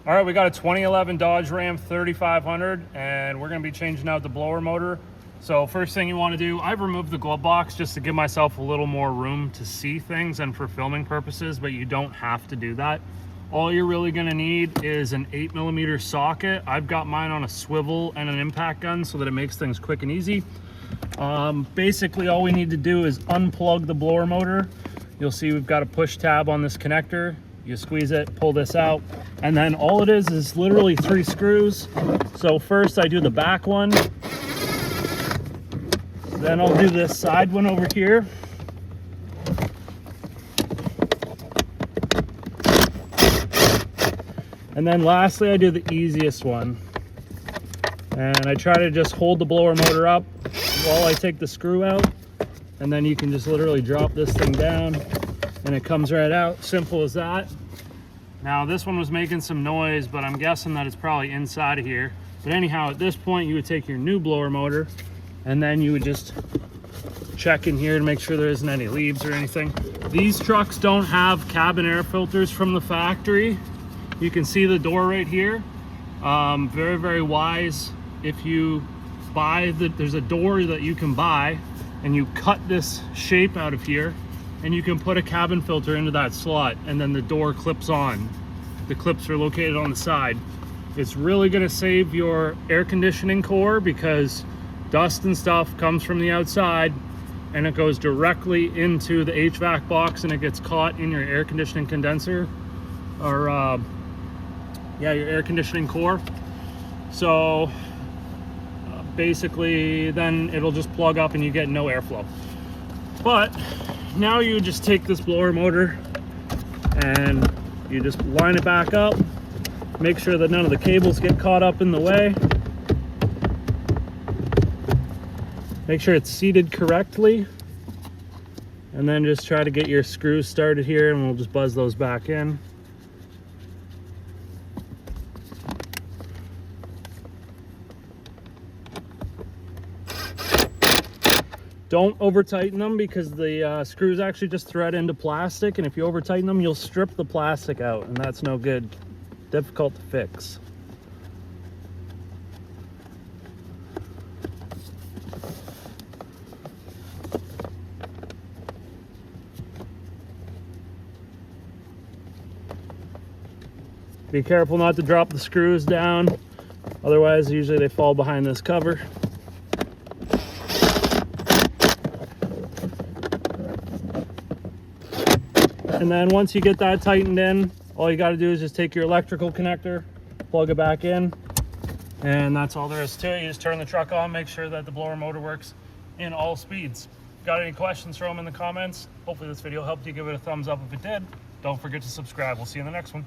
All right, we got a 2011 Dodge Ram 3500, and we're gonna be changing out the blower motor. So first thing you wanna do, I've removed the glove box just to give myself a little more room to see things and for filming purposes, but you don't have to do that. All you're really gonna need is an 8mm socket. I've got mine on a swivel and an impact gun so that it makes things quick and easy. Basically, all we need to do is unplug the blower motor. You'll see we've got a push tab on this connector. You squeeze it, pull this out, and then all it is literally 3 screws. So first I do the back one, then I'll do this side one over here. And then lastly, I do the easiest one. And I try to just hold the blower motor up while I take the screw out. And then you can just literally drop this thing down and it comes right out. Simple as that. Now this one was making some noise, but I'm guessing that it's probably inside of here. But anyhow, at this point you would take your new blower motor and then you would just check in here to make sure there isn't any leaves or anything. These trucks don't have cabin air filters from the factory. You can see the door right here. Very, very wise. If you buy there's a door that you can buy and you cut this shape out of here and you can put a cabin filter into that slot and then the door clips on. The clips are located on the side. It's really gonna save your air conditioning core because dust and stuff comes from the outside and it goes directly into the HVAC box and it gets caught in your air conditioning condenser or yeah, your air conditioning core. So basically then it'll just plug up and you get no airflow. But now you just take this blower motor and you just line it back up, make sure that none of the cables get caught up in the way, make sure it's seated correctly, and then just try to get your screws started here and we'll just buzz those back in. Don't over tighten them because the screws actually just thread into plastic, and if you over tighten them you'll strip the plastic out and that's no good. Difficult to fix. Be careful not to drop the screws down, otherwise usually they fall behind this cover. And then once you get that tightened in, all you got to do is just take your electrical connector, plug it back in, and that's all there is to it. You just turn the truck on, make sure that the blower motor works in all speeds. Got any questions, throw them in the comments. Hopefully this video helped you. Give it a thumbs up if it did. Don't forget to subscribe. We'll see you in the next one.